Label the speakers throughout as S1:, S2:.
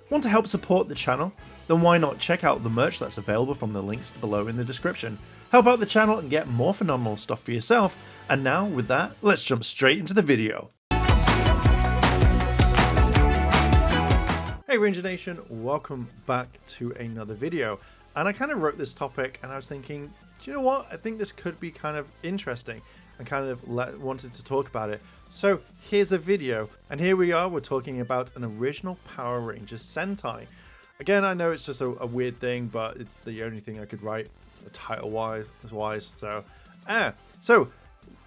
S1: Want to help support the channel? Then why not check out the merch that's available from the links below in the description. Help out the channel and get more phenomenal stuff for yourself. And now with that, let's jump straight into the video. Hey Ranger Nation, welcome back to another video. And I kind of wrote this topic and I was thinking, do you know what? I think this could be kind of interesting. I kind of wanted to talk about it. So here's a video, and here we are, we're talking about an original Power Rangers Sentai. Again, I know it's just a weird thing, but it's the only thing I could write title-wise. So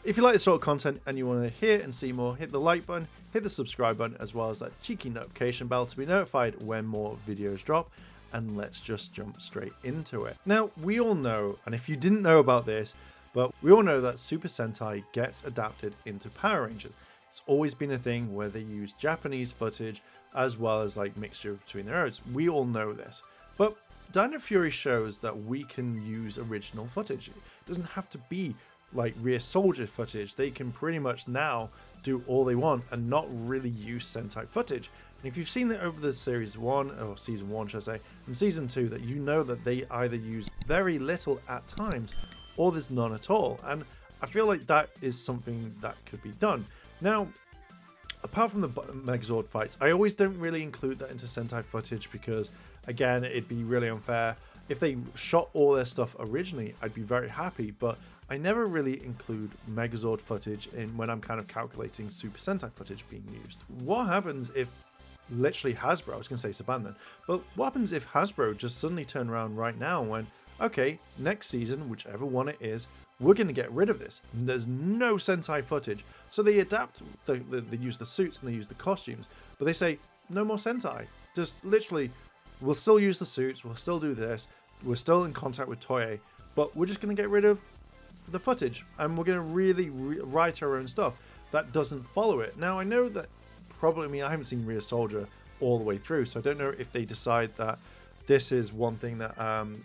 S1: if you like this sort of content and you want to hear and see more, hit the like button, hit the subscribe button, as well as that cheeky notification bell to be notified when more videos drop. And let's just jump straight into it. Now, we all know, and if you didn't know about this, but we all know that Super Sentai gets adapted into Power Rangers. It's always been a thing where they use Japanese footage as well as like mixture between their own. We all know this. But Dino Fury shows that we can use original footage. It doesn't have to be like Rear Soldier footage. They can pretty much now do all they want and not really use Sentai footage. And if you've seen it over the series 1, or season 1 should I say, and season 2, that you know that they either use very little at times or there's none at all, and I feel like that is something that could be done. Now, apart from the Megazord fights, I always don't really include that into Sentai footage because, again, it'd be really unfair. If they shot all their stuff originally, I'd be very happy, but I never really include Megazord footage in when I'm kind of calculating Super Sentai footage being used. What happens if literally Hasbro, I was going to say Saban then, but what happens if Hasbro just suddenly turn around right now and went, okay, next season, whichever one it is, we're going to get rid of this. There's no Sentai footage. So they adapt, they use the suits and they use the costumes, but they say, no more Sentai. Just literally, we'll still use the suits, we'll still do this, we're still in contact with Toei, but we're just going to get rid of the footage and we're going to really write our own stuff. That doesn't follow it. Now, I know that probably, I mean, I haven't seen Rear Soldier all the way through, so I don't know if they decide that this is one thing that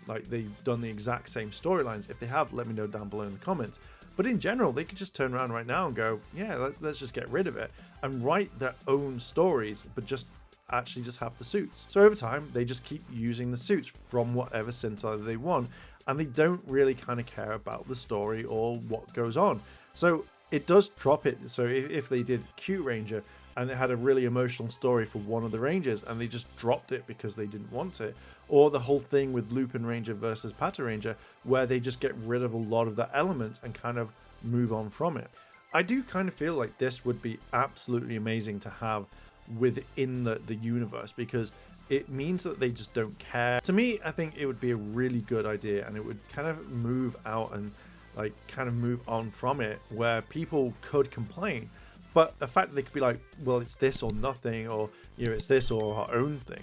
S1: like they've done the exact same storylines. If they have, let me know down below in the comments. But in general, they could just turn around right now and go, yeah, let's just get rid of it and write their own stories, but just actually just have the suits. So over time, they just keep using the suits from whatever Sentai they want, and they don't really kind of care about the story or what goes on. So it does drop it. So if they did Q Ranger, and it had a really emotional story for one of the Rangers, and they just dropped it because they didn't want it. Or the whole thing with Lupin Ranger versus Pata Ranger, where they just get rid of a lot of that element and kind of move on from it. I do kind of feel like this would be absolutely amazing to have within the universe, because it means that they just don't care. To me, I think it would be a really good idea, and it would kind of move out and like kind of move on from it, where people could complain. But the fact that they could be like, well, it's this or nothing, or, you know, it's this or our own thing.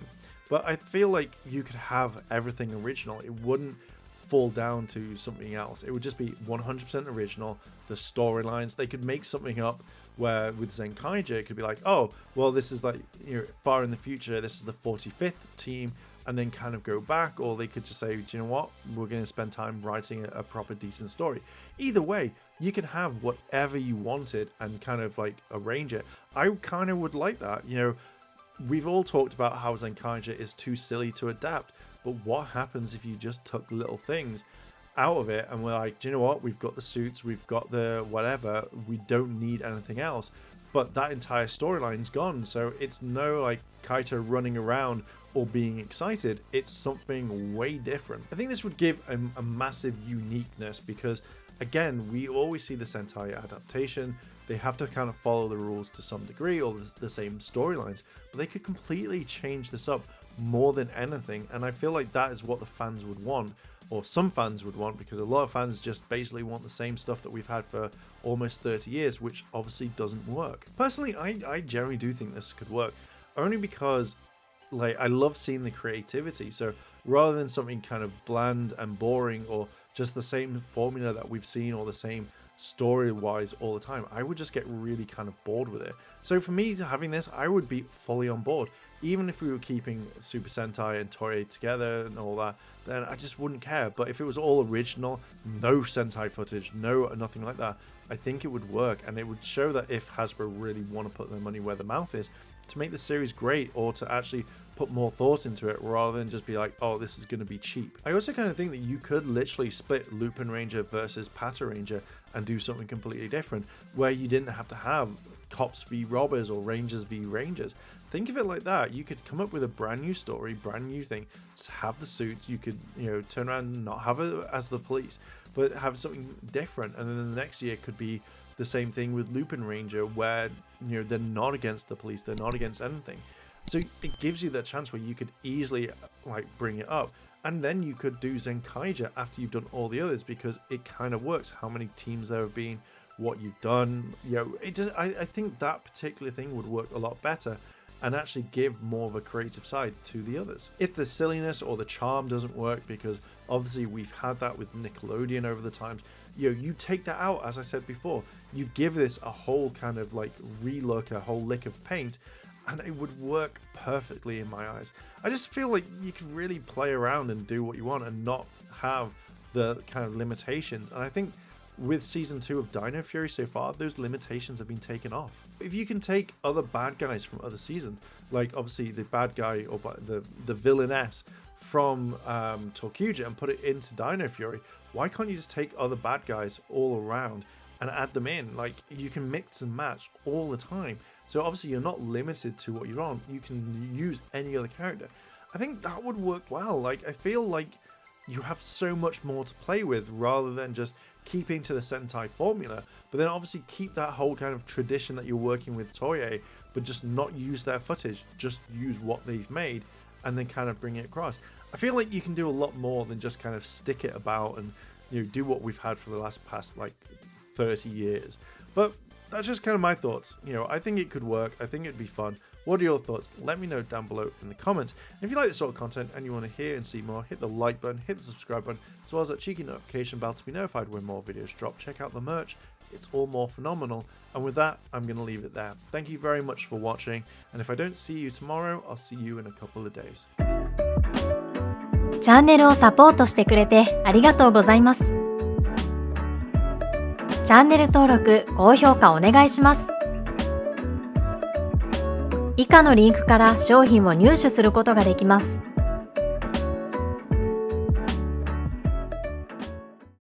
S1: But I feel like you could have everything original. It wouldn't fall down to something else. It would just be 100% original. The storylines, they could make something up where with Zenkaija, it could be like, oh, well, this is like, you know, far in the future, this is the 45th team, and then kind of go back. Or they could just say, do you know what, we're going to spend time writing a proper decent story. Either way, you can have whatever you wanted and kind of like arrange it. I kind of would like that. You know, we've all talked about how Zenkaija is too silly to adapt, but what happens if you just took little things out of it and we're like, do you know what, we've got the suits, we've got the whatever, we don't need anything else, but that entire storyline's gone. So it's no like Kaito running around or being excited. It's something way different. I think this would give a massive uniqueness, because again, we always see the Sentai adaptation. They have to kind of follow the rules to some degree, or the same storylines, but they could completely change this up more than anything. And I feel like that is what the fans would want, or some fans would want, because a lot of fans just basically want the same stuff that we've had for almost 30 years, which obviously doesn't work. Personally, I generally do think this could work, only because like I love seeing the creativity. So rather than something kind of bland and boring, or just the same formula that we've seen, or the same story wise all the time, I would just get really kind of bored with it. So for me, having this, I would be fully on board. Even if we were keeping Super Sentai and Toei together and all that, then I just wouldn't care. But if it was all original, no Sentai footage, nothing like that, I think it would work, and it would show that if Hasbro really want to put their money where their mouth is, to make the series great, or to actually put more thought into it rather than just be like, oh, this is going to be cheap. I also kind of think that you could literally split Lupin Ranger versus Pata Ranger and do something completely different where you didn't have to have cops v robbers or rangers v rangers. Think of it like that. You could come up with a brand new story, brand new thing, just have the suits. You could, turn around and not have it as the police, but have something different. And then the next year could be the same thing with Lupin Ranger where, they're not against the police, they're not against anything. So it gives you that chance where you could easily bring it up. And then you could do Zenkaija after you've done all the others, because it kind of works. How many teams there have been, what you've done, it just, I think that particular thing would work a lot better and actually give more of a creative side to the others. If the silliness or the charm doesn't work, because obviously we've had that with Nickelodeon over the times, you take that out. As I said before, you give this a whole kind of relook, a whole lick of paint, and it would work perfectly in my eyes. I just feel like you can really play around and do what you want and not have the kind of limitations. And I think with season 2 of Dino Fury so far, those limitations have been taken off. If you can take other bad guys from other seasons, like obviously the bad guy or the villainess from Torcuja, and put it into Dino Fury, why can't you just take other bad guys all around and add them in? You can mix and match all the time. So obviously you're not limited to what you're on. You can use any other character. I think that would work well. I feel like you have so much more to play with rather than just keeping to the Sentai formula, but then obviously keep that whole kind of tradition that you're working with Toei, but just not use their footage, just use what they've made and then kind of bring it across. I feel like you can do a lot more than just kind of stick it about and do what we've had for the past 30 years. But that's just kind of my thoughts. I think it could work. I think it'd be fun. What are your thoughts? Let me know down below in the comments. And if you like this sort of content and you want to hear and see more, hit the like button, hit the subscribe button, as well as that cheeky notification bell to be notified when more videos drop. Check out the merch. It's all more phenomenal. And with that, I'm going to leave it there. Thank you very much for watching. And if I don't see you tomorrow, I'll see you in a couple of days.
S2: チャンネルをサポートしてくれてありがとうございます。チャンネル登録、高評価お願いします。以下のリンクから商品を入手することができます。